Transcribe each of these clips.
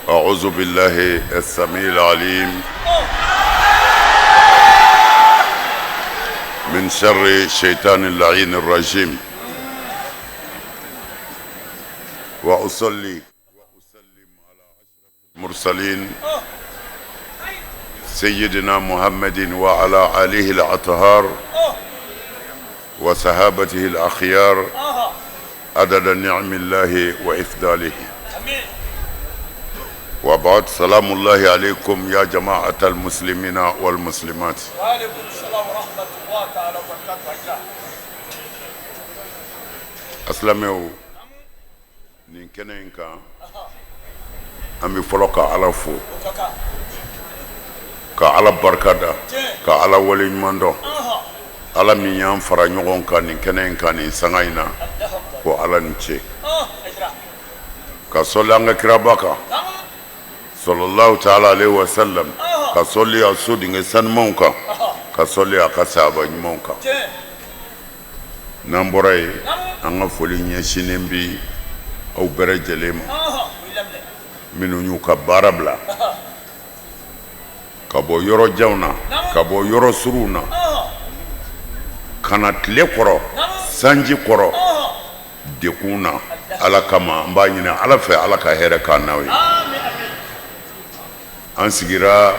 أعوذ بالله السميع العليم من شر الشيطان اللعين الرجيم وأصلي وأسلم على أشرف المرسلين سيدنا محمد وعلى آله الأطهار وصحابته الأخيار عدد نعم الله وإفضاله. وبعد سلام الله عليكم يا جماعة المسلمين والمسلمات. وعليكم السلام ورحمة الله تعالى وبركاته. أسلامي نينكنا إنكا أمي فلوكا على فو كعلى بركة كعلى ولي مندو على ميان فرانيون كان نينكنا إنكا نيسانغاينا وعلى نشي كسولانغ كراباكا صلى الله تعالى عليه وسلم كسولي أسودين سنمونكا كسولي أكسابا نمونكا نمبراي أنا فولي نيشينبي أو برجلهم منو نيوكا باربلا كابو يورو جاونا كابو يورو سرونا كانت لكورو سانجي كورو ديكونا على كما مباينة على في على كهيرة كاناوي أنسيرا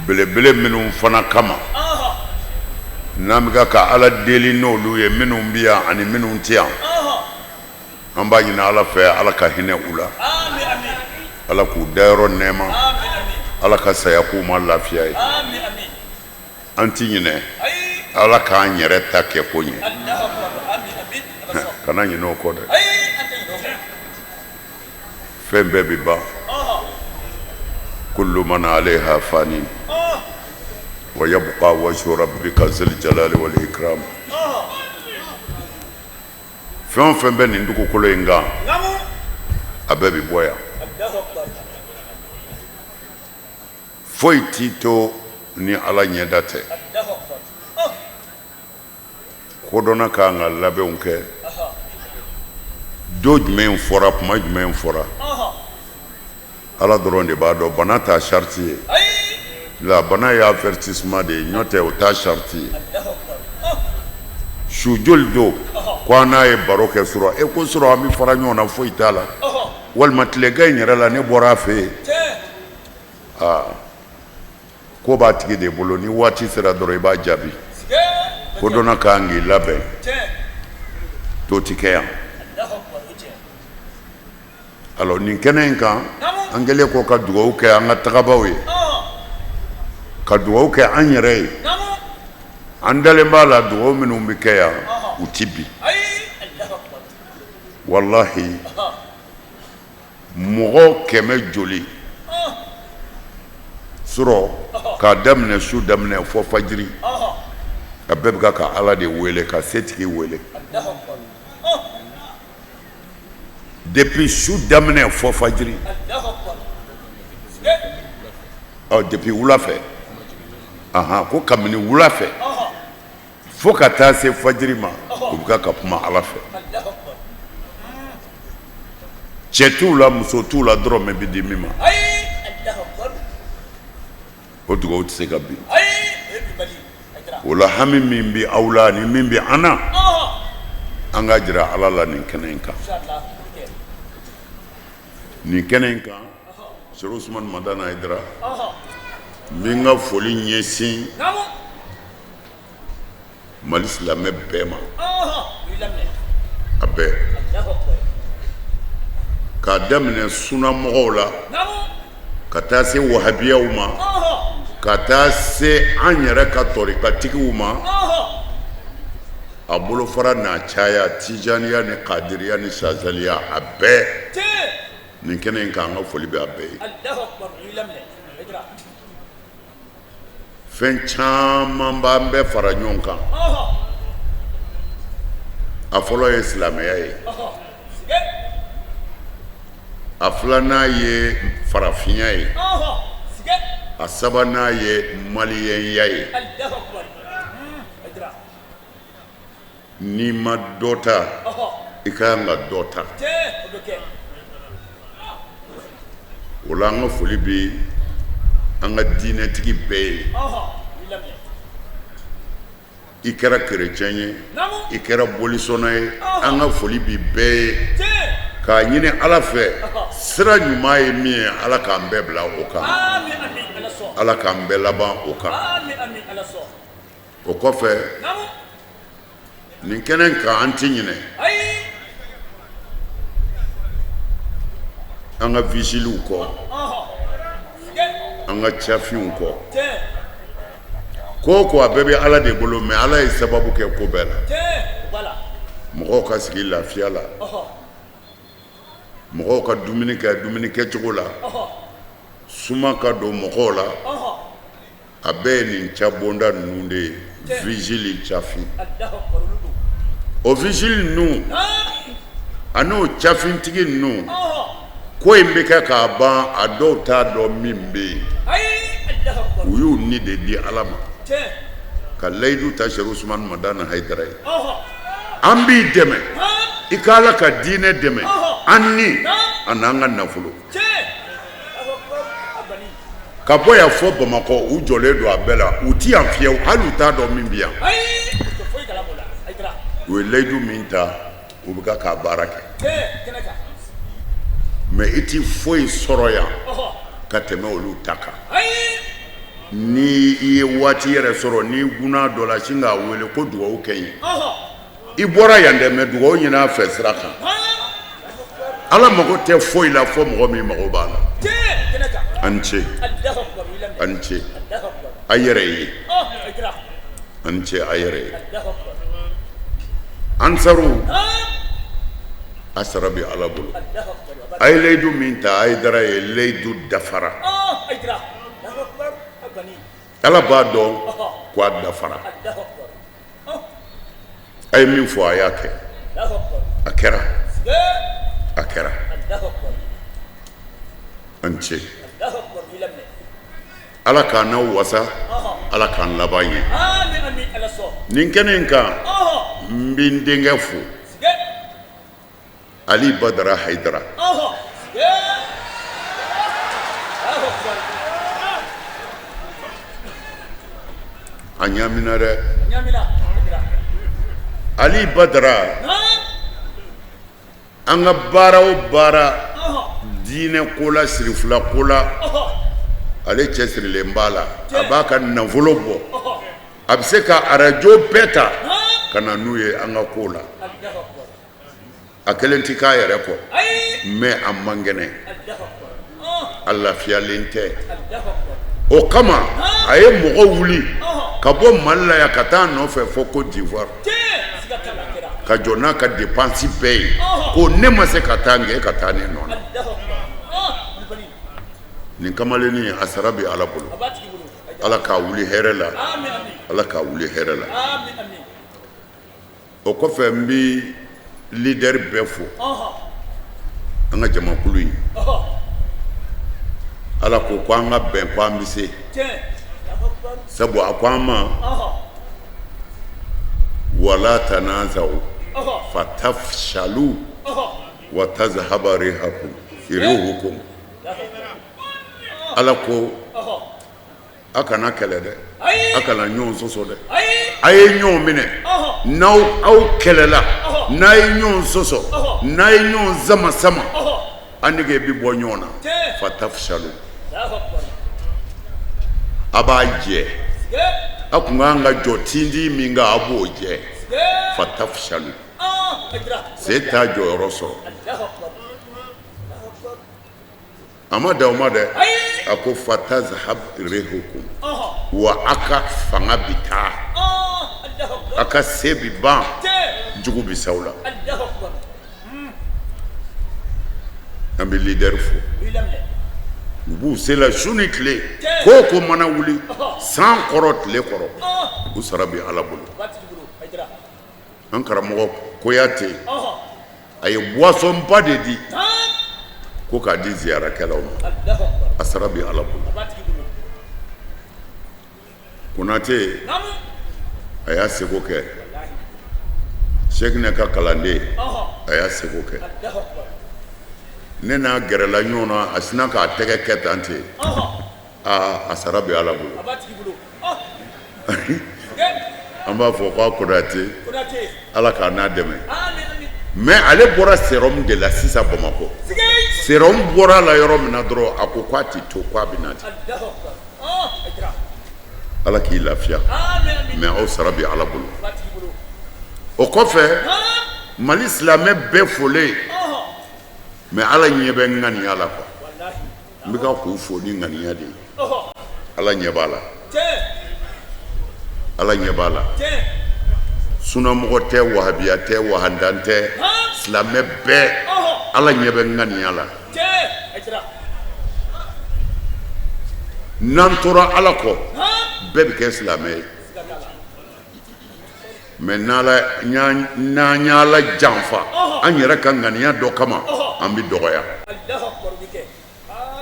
بلبل منو فنا كما نامك على ديلي نولو منو بيا عن منو تيا مباينة على في على كهينة أولا على كوديرو نيما على كسياكو ما لافياي أنتينه على كان يرتا كيكوني كنا ينو كوده فين بيبي با كل من عليها فاني ويبقى وجه ربك ذو الجلال والإكرام فين بين ندوكو كله ينغا أبيبي بويا فوي تيتو ni ala nyedate kodona ka nga labe unke doj men fora maj men fora ala doronde ba do banata sharti la bana ya avertissement de nyote o ta sharti shujul do kwana e baroke suro e ko suro ami fara nyona fo itala wal matle gagnera la ne bora fe ko ba tigi de bolo ni wati sera doro ba jabi ko dona kangi labe to tikeya alors ni kenen kan angele ko ka duwo ke anga tagabawe ka duwo ke anyere andale mala duwo minu mikeya utibi wallahi mogo keme joli suro ka damne su damne fo fajiri ka bebga ka ala de wele ka setiki wele depuis su damne fo fajiri depuis wula fɛ ko kamini wula fɛ fo ka taa se fajiri ma u bɛ ka kuma ala fɛ cɛ t'u la muso t'u la dɔrɔn mɛ bi di min ma o dugawu tɛ se ka bin o la hami min bɛ aw la ni min bɛ an na an ka jira ala la nin kɛnɛ in kan nin kɛnɛ in kan Sɛrifu Usumani Madani Ayidara min ka foli ɲɛsin Mali silamɛ bɛɛ ma a bɛɛ k'a daminɛ sunamɔgɔw la ka taa se wahabiyaw ma ka taa se an yɛrɛ ka tɔrikatigiw ma a bolofara n'a caya tijaniya ni kadiriya ni sazaliya a bɛɛ nin kɛnɛ in kan an ka foli bɛ a bɛɛ ye fɛn caman b'an bɛɛ fara ɲɔgɔn kan a fɔlɔ ye silamɛya ye a filanan ye farafinya ye a sabanan ye maliyɛnya ye n'i ma dɔ ta i ka kan ka dɔ ta o la an ka foli bɛ an ka diinɛtigi bɛɛ ye i kɛra chrétien ye i kɛra bolisɔnna ye an ka foli bɛ bɛɛ ye k'a ɲini ala fɛ sira ɲuman ye min ye ala k'an bɛɛ bila o kan ala k'an bɛɛ laban o kan o kɔfɛ nin kɛnɛ kan an tɛ ɲinɛ an ka vigiliw kɔ an ka cafinw kɔ ko a bɛɛ bɛ ala de bolo mais ala ye sababu kɛ ko bɛɛ la mɔgɔw ka sigi lafiya la mɔgɔw ka dumuni kɛ dumuni kɛcogo la suma ka don mɔgɔw la a bɛɛ ye nin cabonda ninnu de ye vigile cafin o vigile ninnu a n'o cafintigi ninnu ko in bɛ kɛ k'a ban a dɔw t'a dɔn min bɛ yen u y'u ni de di ala ma ka layidu ta Seku Usumani Madani Hayidara ye an b'i dɛmɛ i ka ala ka diinɛ dɛmɛ an ni a n'an ka nafolo ka bɔ yan fɔ Bamakɔ u jɔlen don a bɛɛ la u ti yan fiyewu hali u t'a dɔn min bɛ yan u ye layidu min ta u bɛ k'a baara kɛ mais i ti foyi sɔrɔ yan ka tɛmɛ olu ta kan ni i ye waati yɛrɛ sɔrɔ ni guna dɔ la sin k'a wele ko dugawu kɛ ye i bɔra yan dɛ mais dugawu ɲini a fɛ sira kan ala mago tɛ foyi la fɔ mɔgɔ min mago b'a la an ce a yɛrɛ ye an ce a yɛrɛ ye ansaru a sara bɛ ala bolo a ye layidu min ta Hayidara ye layidu dafara ala b'a dɔn ko a dafara a ye min fɔ a y'a kɛ a kɛra an ce ala k'an n'aw wasa ala k'an laban ye nin kɛnɛ in kan n bɛ n denkɛ fo Ali Badara Hayidara a ɲamina dɛ Ali Badara an ka baara o baara diinɛ ko la sirifila ko la ale cɛsirilen b'a la a b'a ka nafolo bɔ a bɛ se ka arajo bɛɛ ta ka na n'u ye an ka ko la a kelen tɛ k'a yɛrɛ kɔ mais a man kɛnɛ a lafiyalen tɛ o kama a ye mɔgɔ wuli ka bɔ Mali la yan ka taa nɔfɛ fɔ Côte d'Ivoire ka jɔ n'a ka dépense bɛɛ ye ko ne ma se ka taa nka e ka taa ne nɔ na nin kamalennin a sara bɛ ala bolo ala k'a wuli hɛrɛ la ala k'a wuli hɛrɛ la o kɔfɛ n bɛ leader bɛɛ fo an ka jamakulu in ala ko an ka bɛn ko an bɛ se sabu a ko an ma wala tanazaw fatafshalu wa tazhaba rihukum ala ko a kana kɛlɛ dɛ a kana ɲɔgɔn sɔsɔ dɛ a ye ɲɔgɔn minɛ n'aw kɛlɛla n'a ye ɲɔgɔn sɔsɔ n'a ye ɲɔgɔn sama an nege bi bɔ ɲɔgɔn na fatafshalu a b'a jɛ a kun kan ka jɔ tindi min kan a b'o jɛ fatafshalu se t'a jɔyɔrɔ sɔrɔ a ma da o ma dɛ a ko fatazhab rihukum wa a ka fanga bi taa a ka se bi ban jugu bi s'aw la an bɛ leader fo u b'u se la su ni tile ko ko mana wuli san kɔrɔ tile kɔrɔ u sara bɛ ala bolo an karamɔgɔ Koyate a ye boisson ba de di ko k'a di ziyarakɛlaw ma a sara bɛ ala bolo Konate a y'a seko kɛ Seku ne ka kalanden a y'a seko kɛ ne n'a gɛrɛla ɲɔgɔn na a sina k'a tɛgɛ kɛ tan ten a sara bɛ Ala bolo an b'a fɔ k'a Konate Ala k'a n'a dɛmɛ mais ale bɔra sérum de la sisan Bamakɔ sérum bɔra la yɔrɔ min na dɔrɔn a ko k'a ti to k'a bɛ na ten Ala k'i lafiya mais aw sara bɛ Ala bolo o kɔfɛ Mali silamɛ bɛɛ folen mais Ala ɲɛ bɛ ŋaniya la quoi n bɛ ka k'u fo ni ŋaniya de ye Ala ɲɛ b'a la Ala ɲɛ b'a la sunamɔgɔ tɛ wahabiya tɛ wahandan tɛ silamɛ bɛɛ Ala ɲɛ bɛ ŋaniya la n'an tora Ala kɔ bɛɛ bɛ kɛ silamɛ ye mais n'an y'a la janfa an yɛrɛ ka ŋaniya dɔ kama an bɛ dɔgɔya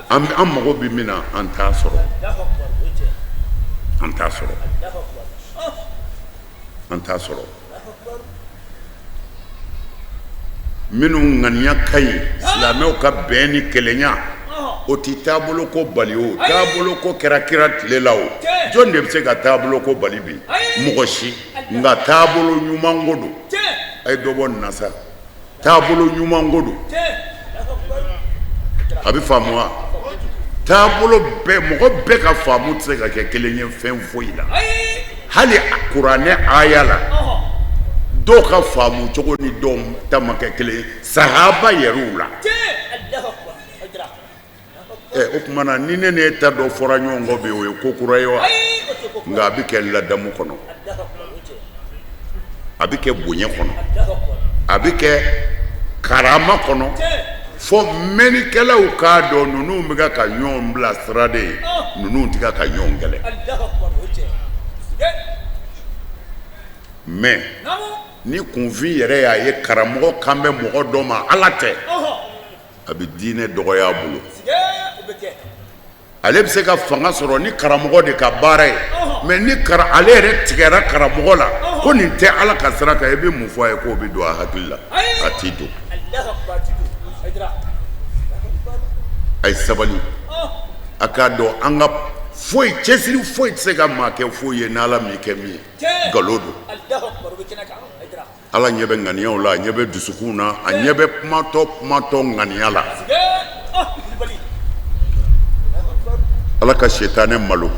an mago bɛ min na an t'a sɔrɔ an t'a sɔrɔ an t'a sɔrɔ minnu ŋaniya ka ɲi silamɛw ka bɛn ni kelenya o tɛ taabolo ko bali o taabolo ko kɛra kira tile la o jɔn de bɛ se ka taabolo ko bali bi mɔgɔ si nka taabolo ɲuman ko don a ye dɔ bɔ nin na sa taabolo ɲuman ko don a bɛ faamu wa taabolo bɛɛ mɔgɔ bɛɛ ka faamu tɛ se ka kɛ kelen ye fɛn foyi la hali kuranɛ aya la dɔw ka faamu cogo ni dɔw ta ma kɛ kelen ye sahaba yɛrɛw la o tuma na ni ne n'e ta dɔ fɔra ɲɔgɔn kɔ bi o ye ko kura ye wa nka a bɛ kɛ ladamu kɔnɔ a bɛ kɛ bonya kɔnɔ a bɛ kɛ karama kɔnɔ fo mɛnnikɛlaw k'a dɔn ninnu bɛ ka ɲɔgɔn bila sira de ye ninnu tɛ ka ɲɔgɔn kɛlɛ mais ni kunfin yɛrɛ y'a ye karamɔgɔ kan bɛ mɔgɔ dɔ ma Ala tɛ a bɛ diinɛ dɔgɔya a bolo ale bɛ se ka fanga sɔrɔ ni karamɔgɔ de ka baara ye mais ni ale yɛrɛ tigɛra karamɔgɔ la ko nin tɛ Ala ka sira kan i bɛ mun fɔ a ye k'o bɛ don a hakili la a t'i don a ye sabali a k'a dɔn an ka foyi cɛsiri foyi tɛ se ka maa kɛ foyi ye n'Ala m'i kɛ min ye nkalon don Ala ɲɛ bɛ ŋaniyaw la a ɲɛ bɛ dusukun na a ɲɛ bɛ kumatɔ ŋaniya la Ala ka setanɛ malo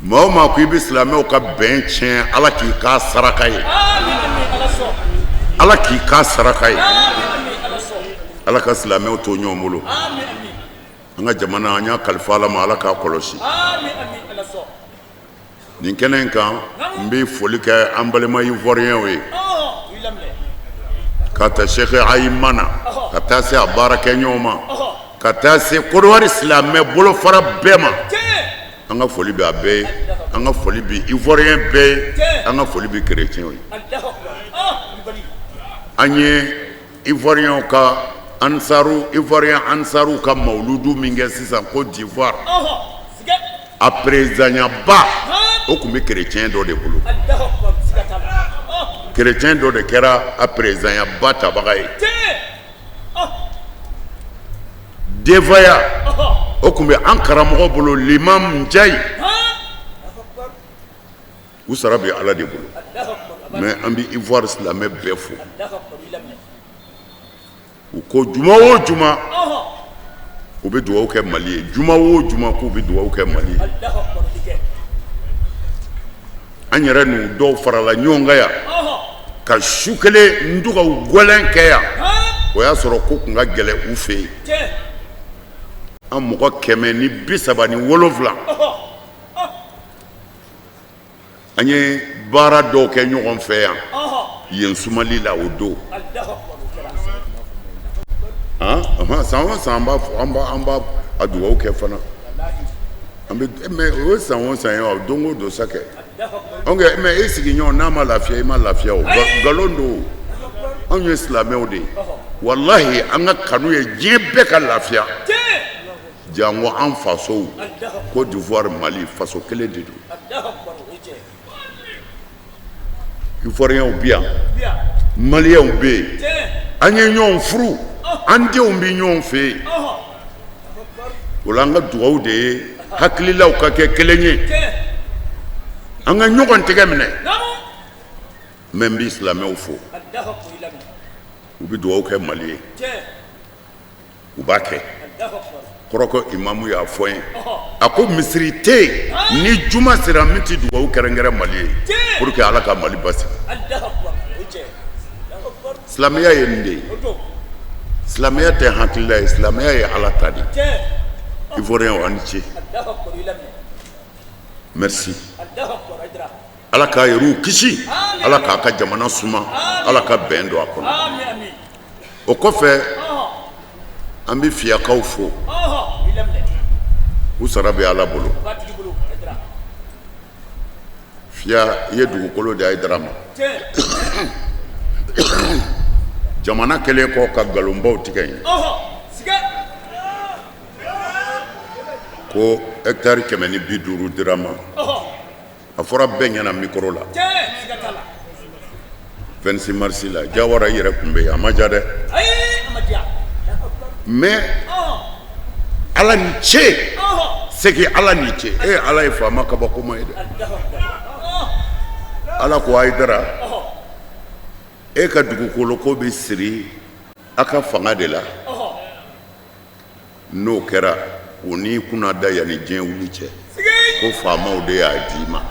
maa o maa ko i bɛ silamɛw ka bɛn tiɲɛ Ala k'i k'a saraka ye Ala k'i k'a saraka ye Ala ka silamɛw to ɲɔgɔn bolo an ka jamana an y'a kalifa Ala ma Ala k'a kɔlɔsi nin kɛnɛ in kan n bɛ foli kɛ an balima ivoiriyɛnw ye ka taa Sheikh Ayimana ka taa se a baarakɛɲɔgɔn ma ka taa se Kodowari silamɛ bolofara bɛɛ ma an ka foli bɛ a bɛɛ ye an ka foli bɛ ivoiriyɛn bɛɛ ye an ka foli bɛ kerecɛnw ye an ye ivoiriyɛnw ka ivoiriyɛn ansaru ka mawuludu min kɛ sisan Côte d'Ivoire a perezanyaba o tun bɛ kerecɛn dɔ de bolo kerecɛn dɔ de kɛra a perezanyaba tabaga ye Devaya o tun bɛ an karamɔgɔ bolo Limam Njayi u sara bɛ Ala de bolo mais an bɛ Ivoire silamɛ bɛɛ fo u ko juma o juma u bɛ dugawu kɛ Mali ye juma o juma k'u bɛ dugawu kɛ Mali ye an yɛrɛ n'u dɔw farala ɲɔgɔn kan yan ka su kelen n to ka gɔlɛn kɛ yan o y'a sɔrɔ ko tun ka gɛlɛn u fɛ yen an mɔgɔ 137 an ye baara dɔw kɛ ɲɔgɔn fɛ yan yen sumali la o don san o san an b'a a dugawu kɛ fana mais o ye san o san ye o don o don sa kɛ mais e sigiɲɔgɔn n'a ma lafiya i ma lafiya o nkalon don anw ye silamɛw de ye walahi an ka kanu ye diɲɛ bɛɛ ka lafiya jango an fasow Côte d'Ivoire Mali faso kelen de don ivoiriyɛnw bɛ yan maliyɛnw bɛ yen an ye ɲɔgɔn furu ande umbi nyon fe ulanga duwaw de haklilaw ka ke kelenye anga nyogon tegemne membi islamé fo ubi duwaw ke mali ubake koroko imamu ya foyen ako misrite ni juma sira miti duwaw kerengere mali pour que ala ka mali basi islamiya yende islamiya te hakilla islamiya ya ala tadi ivoirien waniche merci ala ka yeru kishi ala ka jamana suma ala ka bendo akono o kofe ambi fiyakaw fo usarabe ala bolo fiya yedu kolo de aydrama jamana kele ko ka galumbaw tigay ko hectare kemeni biduru drama afora benyana micro la 26 mars la jawara yere kumbe amajade mais ala ni che c'est que ala ni che ala ifa makaba ko moyde ala ko aidara ka dugu kolo ko be siri aka fanga de la no kera oni kuna da yani jen wuli che ko fama o de ya dima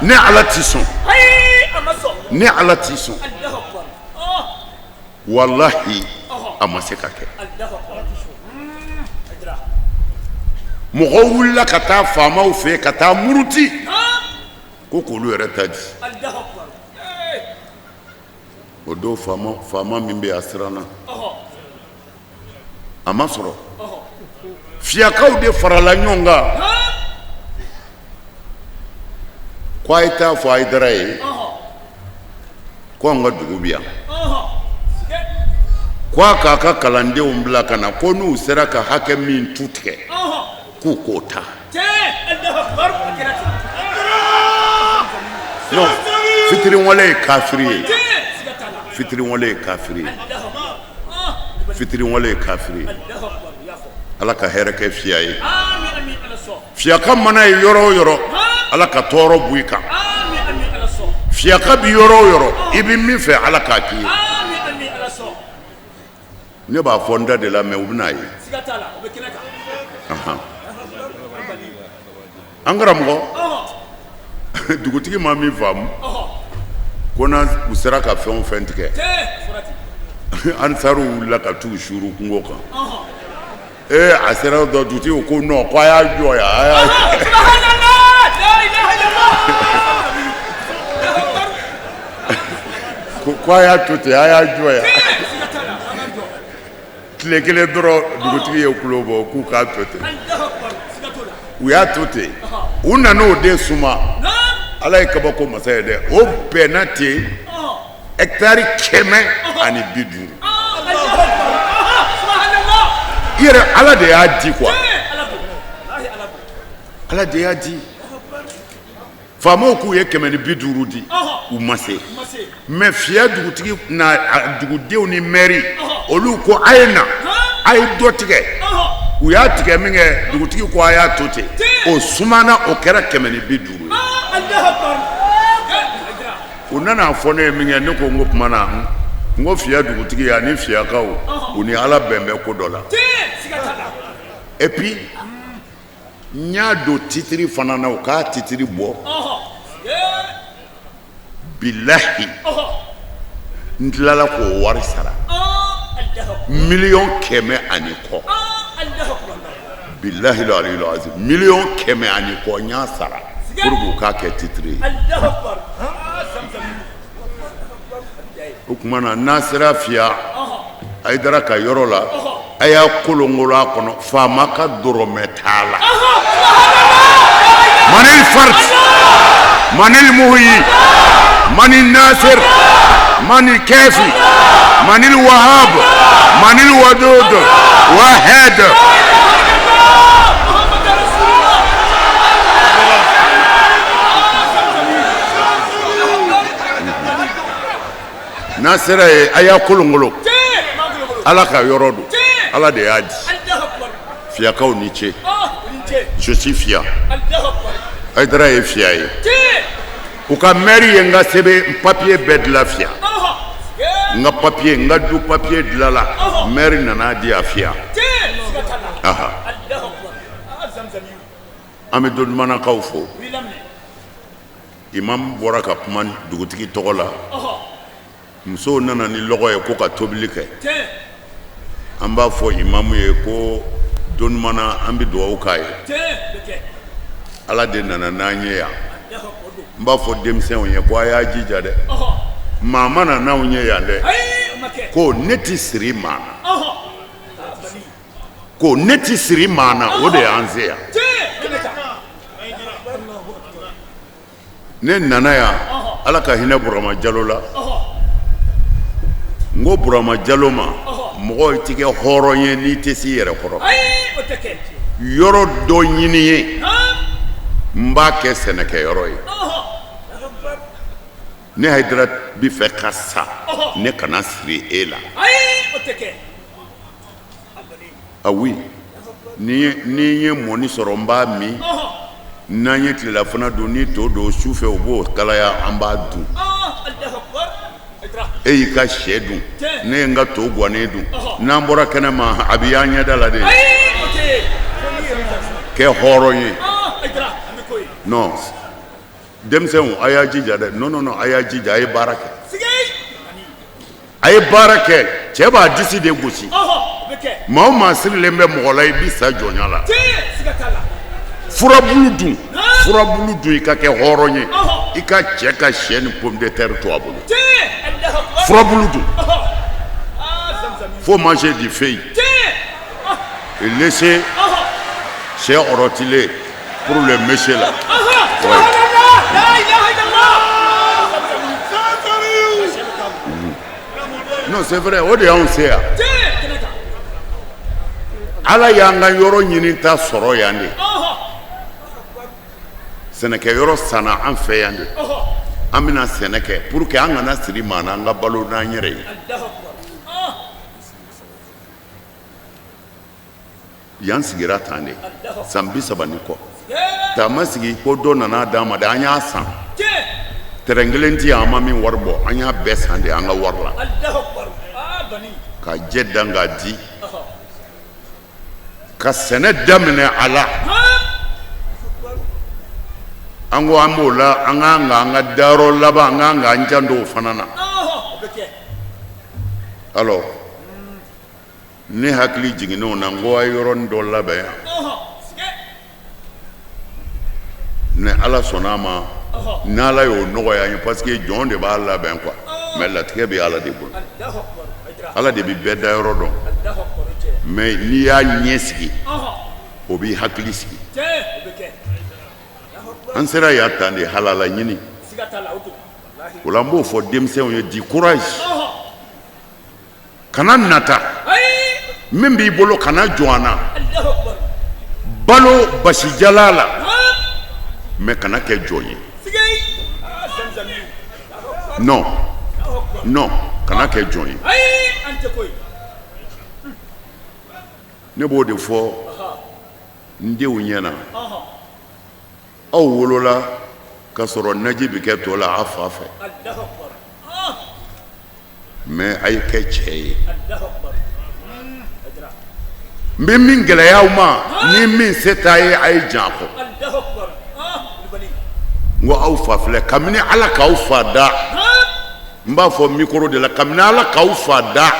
ne ala tison ne ala tison wallahi amaseka ke mogo wula kata fama o fe kata muruti ko kolu yɛrɛ tadi o do fama min bɛ a siranna a ma sɔrɔ fiyakaw de farala ɲɔgɔn kan ko a ye taa fɔ Ayidara ye ko an ka dugu bɛ yan ko a k'a ka kalandenw bila ka na ko n'u sera ka hakɛ min tu tigɛ k'u k'o ta non fitiri wale ye kafiri ye fitiri wale ye kafiri ye fitiri wale ye kafiri ye ala ka hɛrɛ kɛ fiya ye fiyaka mana ye yɔrɔ o yɔrɔ ala ka tɔɔrɔ bɔ i kan fiyaka bi yɔrɔ o yɔrɔ i bɛ min fɛ ala k'a k'i ye ne b'a fɔ n da de la mais u bɛna ye an karamɔgɔ dugutigi ma min faamu ko na u sera ka fɛn o fɛn tigɛ ansaru wulila ka t'u suru kungo kan a sera dɔ dugutigi ko non ko a y'a jɔ yan ko a y'a to ten a y'a jɔ yan tile kelen dɔrɔn dugutigi ye kulo bɔ k'u k'a to ten u y'a to ten u nana o den suma ala ye kabako masa ye dɛ o bɛnna ten hectare 150 i yɛrɛ ala de y'a di quoi ala de y'a di faamaw k'u ye 150 di u ma se mais fiya dugutigi na dugudenw ni mairie olu ko a ye na a ye dɔ tigɛ u y'a tigɛ min kɛ dugutigi ko a y'a to ten o sumana o kɛra 150 ye u nana fɔ ne ye min kɛ ne ko n ko tuma na n ko fiya dugutigi ani fiyakaw u ni ala bɛn bɛ ko dɔ la et puis n y'a don titiri fana na u k'a titiri bɔ bilahi n tilala k'o wari sara 1,100,000 ani kɔ bilahi la aliyu azim 1,100,000 ani kɔ n y'a sara pour que k'a kɛ titiri o tuma na n'a sera fiya Ayidara ka yɔrɔ la a y'a kolonkolon a kɔnɔ faama ka dɔrɔmɛ t'a la manil fart manil muhyi manil nasir manil kafi manil wahab manil wadud wahad n'a sera ye a y'a kolonkolon ala ka yɔrɔ don ala de y'a di fiyakaw ni ce je suis fier Haidara ye fiya ye u ka maire ye n ka sɛbɛn papier bɛɛ dilan fiya n ka papier n ka du papier dilanla maire nana di a fiya an bɛ dɔnnimanakaw fo imam bɔra ka kuma dugutigi tɔgɔ la musow nana ni lɔgɔ ye ko ka tobili kɛ an b'a fɔ imamu ye ko dɔnnimana an bɛ dugawu k'a ye ala de nana n'an ye yan n b'a fɔ denmisɛnw ye ko a y'a jija dɛ maa ma na n'anw ye yan dɛ ko ne tɛ siri maa na ko ne tɛ siri maa na o de y'an se yan ne nana yan ala ka hinɛ Burama Jalo la n ko Burama Jalo ma mɔgɔ tɛ kɛ hɔrɔn ye n'i tɛ s'i yɛrɛ kɔrɔ yɔrɔ dɔ ɲini ye n b'a kɛ sɛnɛkɛyɔrɔ ye ne Haidara bɛ fɛ ka sa ne kana siri e la oui ni ye mɔni sɔrɔ n b'a min n'an ye tilelafana dun ni to don su fɛ u b'o kalaya an b'a dun e y'i ka sɛ dun ne ye n ka to gannen dun n'an bɔra kɛnɛma a bɛ y'an ɲɛda la de kɛ hɔrɔn ye non denmisɛnw a y'a jija dɛ non a y'a jija a ye baara kɛ a ye baara kɛ cɛ b'a disi de gosi maa o maa sirilen bɛ mɔgɔ la i b'i sa jɔnya la furabulu dun i ka kɛ hɔrɔn ye i ka cɛ ka sɛ ni pomme de terre to a bolo furabulu dun faut manger du feuille et laisser chez orotile pour le monsieur là non c'est vrai o de y'anw se yan ala y'an ka yɔrɔ ɲini ta sɔrɔ yan de sɛnɛkɛyɔrɔ sanna an fɛ yan de an bɛna sɛnɛ kɛ pour que an kana siri maa na an ka balo n'an yɛrɛ ye yan sigira tan de san 30 ni kɔ taama sigi ko dɔ nana d'an ma de an y'a san terrain kelen ti yan an ma min wari bɔ an y'a bɛɛ san de an ka wari la ka jɛ dan k'a di ka sɛnɛ daminɛ a la an ko an b'o la an k'an ka an ka dayɔrɔ laban an k'an ka an janto o fana na alors ne hakili jiginn'o na n ko a ye yɔrɔnin dɔ labɛn yan ne ala sɔnn'a ma n'ala y'o nɔgɔya an ye parce que jɔn de b'a labɛn quoi mais latigɛ bɛ ala de bolo ala de bɛ bɛɛ dayɔrɔ dɔn mais n'i y'a ɲɛ sigi o b'i hakili sigi an sera yan tan de halala ɲini o la n b'o fɔ denmisɛnw ye di courage kana nata min b'i bolo kana jɔ an na balo basijala la mais kana kɛ jɔn ye non kana kɛ jɔn ye ne b'o de fɔ n denw ɲɛna aw wolola ka sɔrɔ naji bɛ kɛ to la a fa fɛ mais a ye kɛ cɛ ye n bɛ min gɛlɛya aw ma ni min se t'a ye a ye jan kɔ n ko aw fa filɛ kabini ala k'aw fa da n b'a fɔ micro de la kabini ala k'aw fa da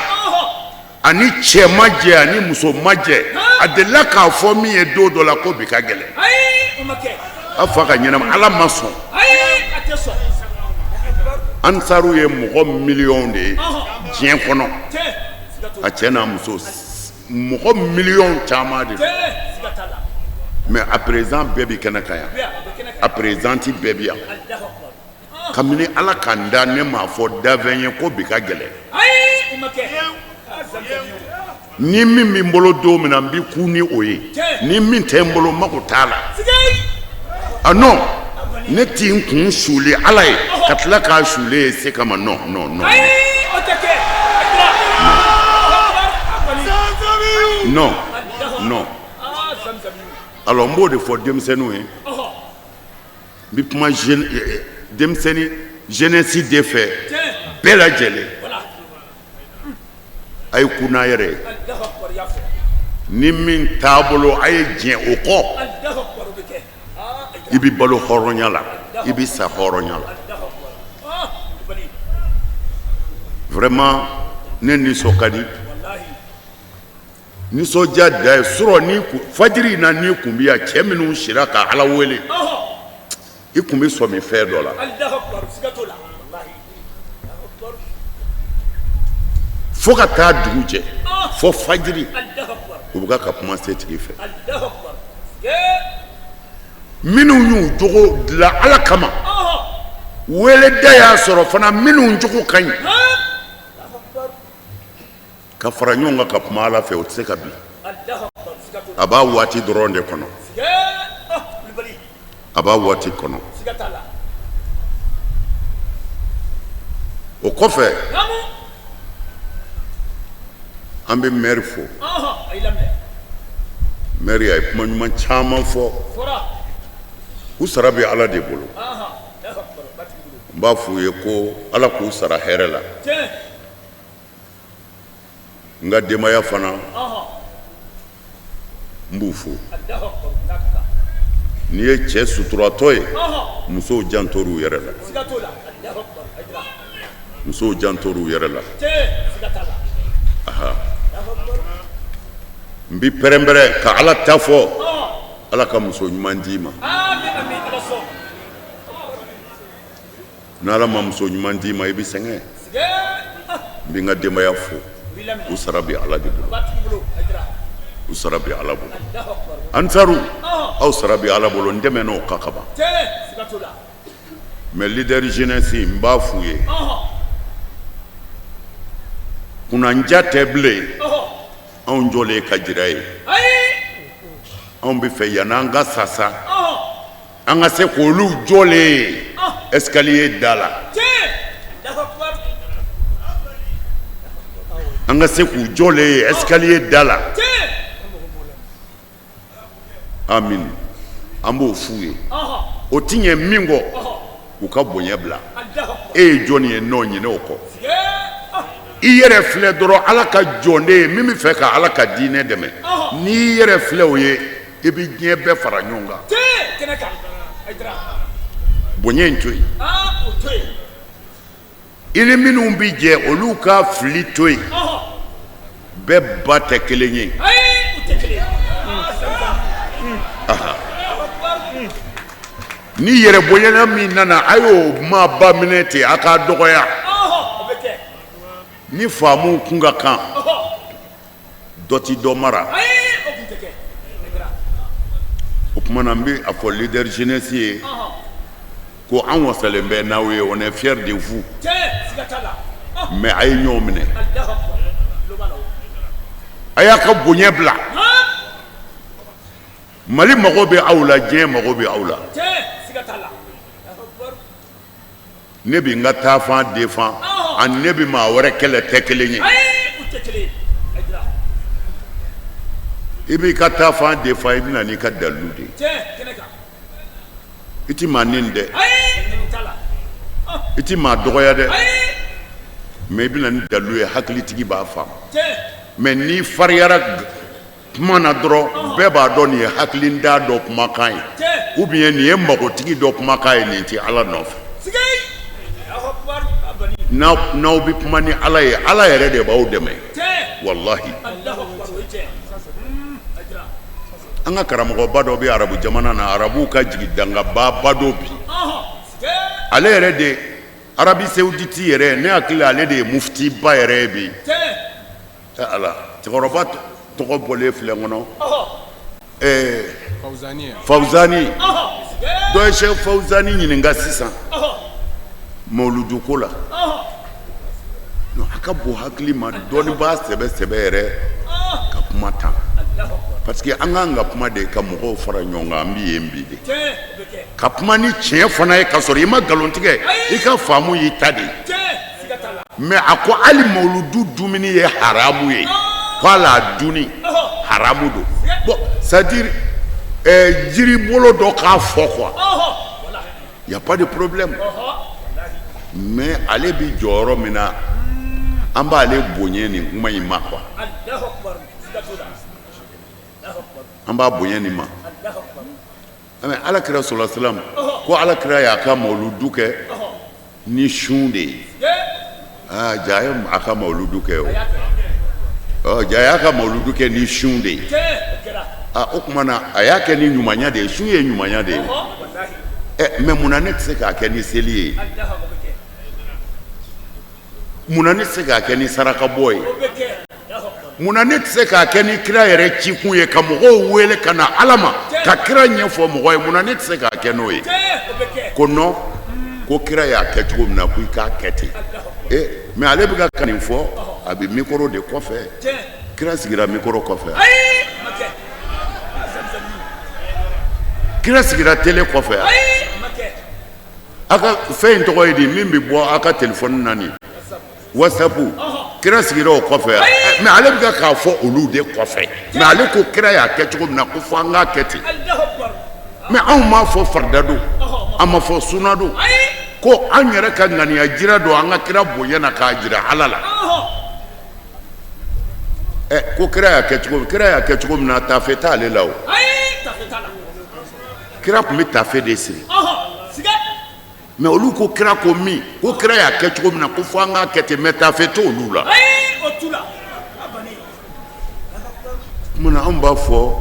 ani cɛ ma jɛ ani muso ma jɛ a delila k'a fɔ min ye don dɔ la ko bi ka gɛlɛn a fa ka ɲɛnama ala ma sɔn ansaru ye mɔgɔ miliyɔn de ye diɲɛ kɔnɔ a cɛ n'a muso mɔgɔ miliyɔn caman de mais à présent bɛɛ bi kɛnɛ kan yan à présent ti bɛɛ bi yan kabini ala k'an da ne m'a fɔ dafɛn ye ko bi ka gɛlɛn ni min bɛ n bolo don min na n bɛ ku ni o ye ni min tɛ n bolo n mago t'a la ah non ne t'i n kun suli ala ye ka tila k'a suli ye se kama non Non. Non. Alors, mot de fois demsenou bi kuma demseni jeunesse défait bela jele ay kuna yere ni min tabolo ay dien o ko ibi balo horonyala ibi sa horonyala vraiment ne ni sokadi ni soja da suro ni fajiri na ni kumbiya cɛ minnu shira ka ala wele i kun bɛ sɔmi fɛn dɔ la fo ka taa dugu jɛ fo fajiri u bɛ ka kuma se tigi fɛ minnu y'u jogo dilan ala kama wele da y'a sɔrɔ fana minnu jogo ka ɲi ka fara ɲɔgɔn kan ka kuma ala fɛ o tɛ se ka bin a b'a waati dɔrɔn de kɔnɔ a b'a waati kɔnɔ o kɔfɛ an bɛ maire fo maire a ye kuma ɲuman caman fɔ u sara bɛ ala de bolo n b'a f'u ye ko ala k'u sara hɛrɛ la n ka denbaya fana n b'u fo n'i ye cɛ suturatɔ ye musow jantor'u yɛrɛ la musow jantor'u yɛrɛ la aha n bi pɛrɛnpɛrɛn ka ala ta fɔ ala ka muso ɲuman d'i ma n'ala ma muso ɲuman d'i ma i bɛ sɛgɛn n bɛ n ka denbaya fo u sara bɛ ala de bolo u sara bɛ ala bolo ansaru aw sara bɛ ala bolo n dɛmɛn'o kan ka ban mais leader jeunesse n b'a f'u ye kunnanja tɛ bilen anw jɔlen ka jira ye anw bɛ fɛ yan'an ka sasa an ka se k'olu jɔlen ye escalier da la an ka se k'u jɔlen ye escalier da la amin an b'o f'u ye o ti ɲɛ min kɔ u ka bonya bila e ye jɔn ye n'o ɲinɛ o kɔ i yɛrɛ filɛ dɔrɔn ala ka jɔn de ye min bɛ fɛ ka ala ka diinɛ dɛmɛ n'i yɛrɛ filɛ o ye i bɛ diɲɛ bɛɛ fara ɲɔgɔn kan bonya in to yen i ni minnu bɛ jɛ olu ka fili to yen bɛɛ ba tɛ kelen ye ni yɛrɛ bonyana min nana a y'o maaba minɛ ten a k'a dɔgɔya ni faamuw kun ka kan dɔ ti dɔ mara o tuma na n bɛ a fɔ leader jeunesse ye ko an wasalen bɛ n'aw ye on est fier de vous mais a ye ɲɔgɔn minɛ a y'a ka bonya bila mali mago bɛ aw la diɲɛ mago bɛ aw la ne bɛ n ka taafan defan ani ne bɛ maa wɛrɛ kɛlɛ tɛ kelen ye i b'i ka taafan defan i bɛ na n'i ka dalilu de ye i ti maa neni dɛ i ti maa dɔgɔya dɛ mais i bɛ na ni dalilu ye hakilitigi b'a faamu mais n'i fariyara kuma na dɔrɔn bɛɛ b'a dɔn nin ye hakilinda dɔ kumakan ye ou bien nin ye magotigi dɔ kumakan ye nin ti ala nɔfɛ n'aw bɛ kuma ni ala ye ala yɛrɛ de b'aw dɛmɛ wallahi an ka karamɔgɔba dɔ bɛ arabu jamana na arabuw ka jigi dangaba ba dɔ bi ale yɛrɛ de arabi sewuditi yɛrɛ ne hakili ale de ye mufti ba yɛrɛ ye bi ala cɛkɔrɔba tɔgɔ bɔlen filɛ n kɔnɔ fawuzani dɔ ye sɛk fawuzani ɲininka sisan mawuludu ko la a ka bon hakili ma dɔɔni b'a sɛbɛ sɛbɛ yɛrɛ ka kuma tan parce que an k'an ka kuma de ka mɔgɔw fara ɲɔgɔn kan an bɛ yen bi de ka kuma ni tiɲɛ fana ye ka sɔrɔ i ma nkalon tigɛ i ka faamu y'i ta de mais a ko hali mawuludu dumuni ye haramu ye ko hali a dunni haramu do bon c'est-à-dire jiri bolo do k'a fɔ quoi y a pas de problème mais ale bi jɔyɔrɔ min na an b'ale bonya ni kuma in ma quoi an b'a bonya ni ma mais alakira sallallahu alaihi wasallam ko alakira y'a ka mawludu kɛ ni sun de ye ja ye a ka mawludu kɛ o ja y'a ka mawludu kɛ ni sun de ye o tuma na a y'a kɛ ni ɲumanya de ye sun ye ɲumanya de ye mais munna ne tɛ se k'a kɛ ni seli ye munna ne tɛ se k'a kɛ ni saraka bɔ ye munna ne tɛ se k'a kɛ ni kira yɛrɛ cikun ye ka mɔgɔw wele ka na Ala ma ka kira ɲɛfɔ mɔgɔ ye munna ne tɛ se k'a kɛ n'o ye ko non ko kira y'a kɛ cogo min na ko i k'a kɛ ten mais ale bɛ ka nin fɔ a bɛ micro de kɔfɛ kira sigira micro kɔfɛ kira sigira télé kɔfɛ a ka fɛn in tɔgɔ ye di min bɛ bɔ a ka téléphone na nin WhatsApp kira sigira o kɔfɛ mais ale bɛ k'a fɔ olu de kɔfɛ mais ale ko kira y'a kɛ cogo min na ko fɔ an k'a kɛ ten mais anw m'a fɔ farida don an ma fɔ sunna don ko an yɛrɛ ka ŋaniya jira don an ka kira bonya na k'a jira Ala la ko kira y'a kɛ cogo min na taafe t'ale la o kira tun bɛ taafe de siri mais olu ko kira ko min ko kira y'a kɛ cogo min na ko fɔ an k'a kɛ ten mais taafe t'olu la munna anw b'a fɔ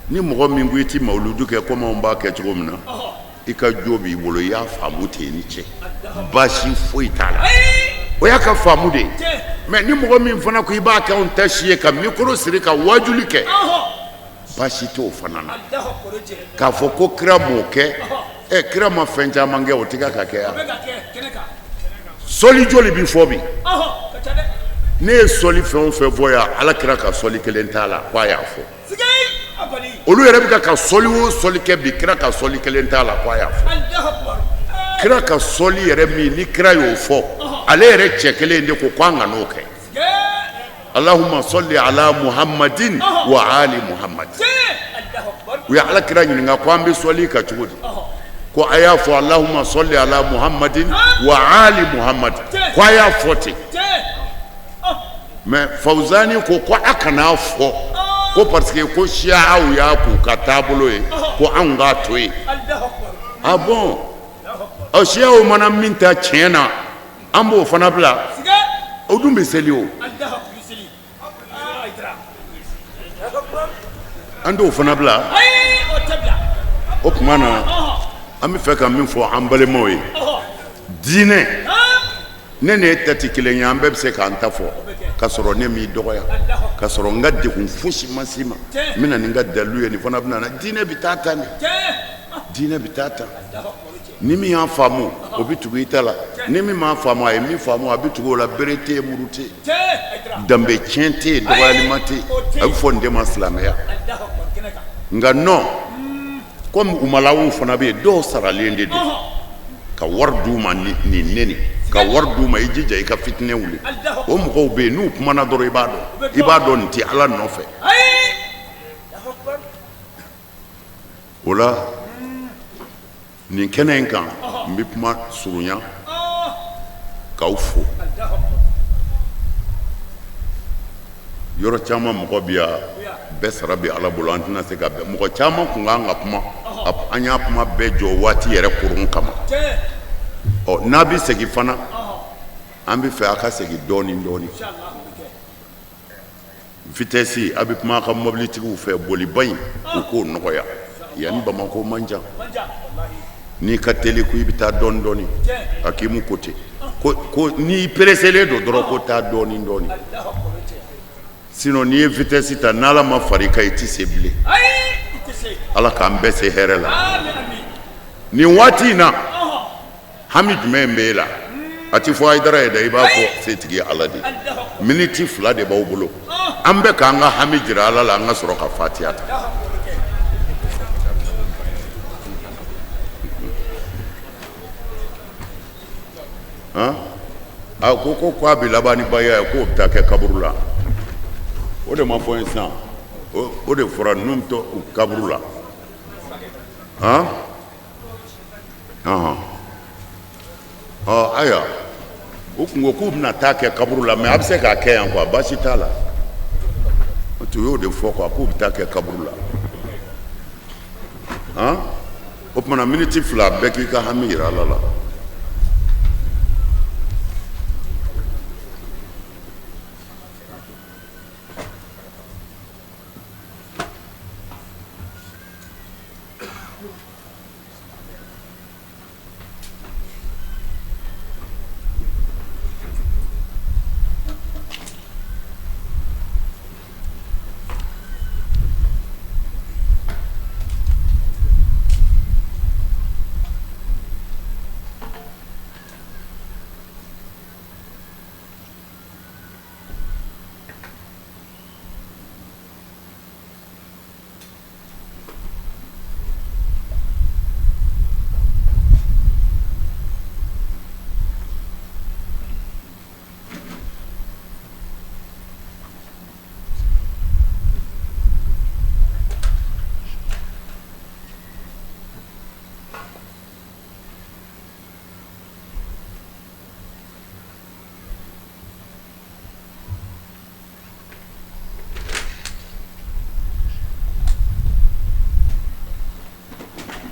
ni mɔgɔ min ko i ti mawludu kɛ komi anw b'a kɛ cogo min na i ka jo b'i bolo i y'a faamu ten ni cɛ baasi foyi t'a la o y'a ka faamu de ye mais ni mɔgɔ min fana ko i b'a kɛ anw ta si ye ka micro siri ka wajuli kɛ baasi t'o fana na k'a fɔ ko kira m'o kɛ kira ma fɛn caman kɛ o tɛ ka kɛ yan sɔli joli bi fɔ bi ne ye sɔli fɛn o fɛn fɔ yan ala kira ka sɔli kelen t'a la k'a y'a fɔ olu yɛrɛ bɛ ka sɔli o sɔli kɛ bi kira ka sɔli kelen t'a la k'a y'a fɔ kira ka sɔli yɛrɛ min ni kira y'o fɔ ale yɛrɛ cɛ kelen de ko k'an ka n'o kɛ Allahumma salli ala Muhammadin wa ali Muhammad u ye ala kira ɲininka ko an bɛ sɔli ka cogo di ko a y'a fɔ Allahumma salli ala Muhammadin wa ali Muhammad ko a y'a fɔ ten mais Fawzani ko a kana fɔ ko parce que ko siyaw y'a k'u ka taabolo ye ko anw k'a to yen ah bon siyaw mana min ta tiɲɛ na an b'o fana bila o dun bɛ seli o an t'o fana bila o tuma na an bɛ fɛ ka min fɔ an balimaw ye diinɛ ne n'e ta tɛ kelen ye an bɛɛ bɛ se k'an ta fɔ ka sɔrɔ ne m'i dɔgɔya ka sɔrɔ n ka degun fosi ma s'i ma n bɛ na ni n ka dalilu ye nin fana bɛ na diinɛ bɛ taa tan de diinɛ bɛ taa tan ni min y'a faamu o bɛ tugu i ta la ni min m'a faamu a ye min faamu a bɛ tugu o la bere tɛ yen muru tɛ yen danbe tiɲɛ tɛ yen dɔgɔyalima tɛ yen a bɛ fɔ nin de ma silamɛya nka non komi umalawu fana bɛ yen dɔw saralen de don ka wari d'u ma nin neni ka wari d'u ma i jija i ka fitinɛ wuli o mɔgɔw bɛ yen n'u kumana dɔrɔn i b'a dɔn nin tɛ ala nɔfɛ o la nin kɛnɛ in kan n bɛ kuma surunya k'aw fo yɔrɔ caman mɔgɔ bɛ yan bɛɛ sara bɛ ala bolo an tɛna se ka bɛn mɔgɔ caman kun kan ka kuma an y'a kuma bɛɛ jɔ waati yɛrɛ koron kama n'a bɛ segin fana an bɛ fɛ a ka segin dɔɔnin dɔɔnin vitesse a bɛ kuma a ka mobilitigiw fɛ boliba in u k'o nɔgɔya yanni Bamako man jan n'i ka teli ko i bɛ taa dɔɔnin dɔɔnin a k'i mu ko ten ko n'i pereselen don dɔrɔn ko taa dɔɔnin dɔɔnin sinon n'i ye vitesse ta n'ala ma fara i kan i tɛ se bilen ala k'an bɛɛ se hɛrɛ la nin waati in na hami jumɛn b'e la a ti fɔ Hayidara ye dɛ i b'a fɔ setigi ala de miniti 2 de b'aw bolo an bɛ k'an ka hami jira ala la an ka sɔrɔ ka fatiha ta a ko k'a bɛ laban ni baya ye k'o bɛ taa kɛ kaburu la o de ma fɔ n sisan o de fɔra ninnu to u kaburu la ayiwa u kun ko k'u bɛna taa kɛ kaburu la mais a bɛ se k'a kɛ yan quoi baasi t'a la o tun y'o de fɔ quoi k'u bɛ taa kɛ kaburu la o tumana miniti 2 bɛɛ k'i ka hami yira Ala la.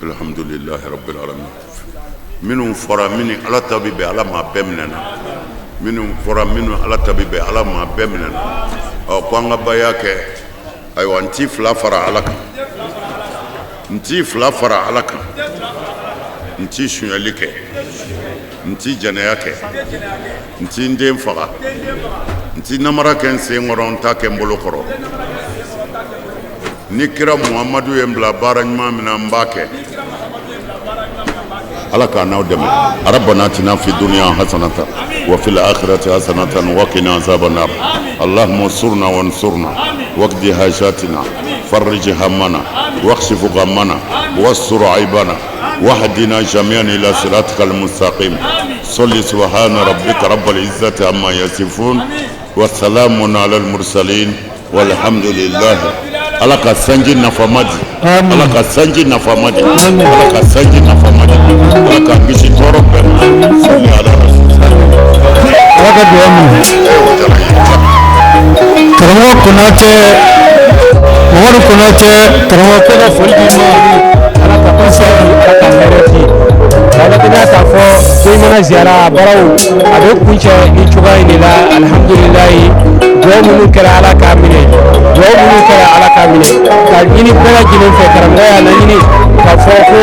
Alhamdulillahi rabbil alamin. Minnu fɔra minnu Ala ta bi bɛn Ala ma bɛɛ minɛna minnu fɔra minnu Ala ta bi bɛn Ala ma bɛɛ minɛna ko an ka baya kɛ ayiwa n t'i fila fara Ala kan n t'i fila fara Ala kan n t'i suɲɛli kɛ n t'i jɛnɛya kɛ n t'i n den faga n t'i namara kɛ n sen kɔrɔ n t'a kɛ n bolo kɔrɔ ni kira Muhamadu ye n bila baara ɲuman min na n b'a kɛ Ala k'a n'aw dɛmɛ rabbana atina fi dunya hasanatan wa fil akhirati hasanatan wa qina azaban nar allahumma surna wansurna waqdi hajatina farrij hammana واكشف غمنا واستر عيبنا واهدنا جميعا الى صراطك المستقيم صل سبحان ربك رب العزه عما يصفون والسلام على المرسلين والحمد لله Ala ka sanji nafamadi Ala ka sanji nafamadi Ala ka sanji nafamadi Ala ka kisi tɔɔrɔ bɛɛ sɔli ala Ala ka dugawu minɛ karamɔgɔ Konatɛ Mamadu Konatɛ karamɔgɔ ko ka foli di ma Ala ka kusa di Ala ka hɛrɛ di Ala ka k'a fɔ ko i mana ziyara baaraw a bɛ kuncɛ ni cogoya in de la alhamdulilayi dugawu minnu kɛra Ala k'a minɛ dugawu minnu kɛra Ala k'a minɛ ka ɲini bɛɛ lajɛlen fɛ karamɔgɔ y'a laɲini k'a fɔ ko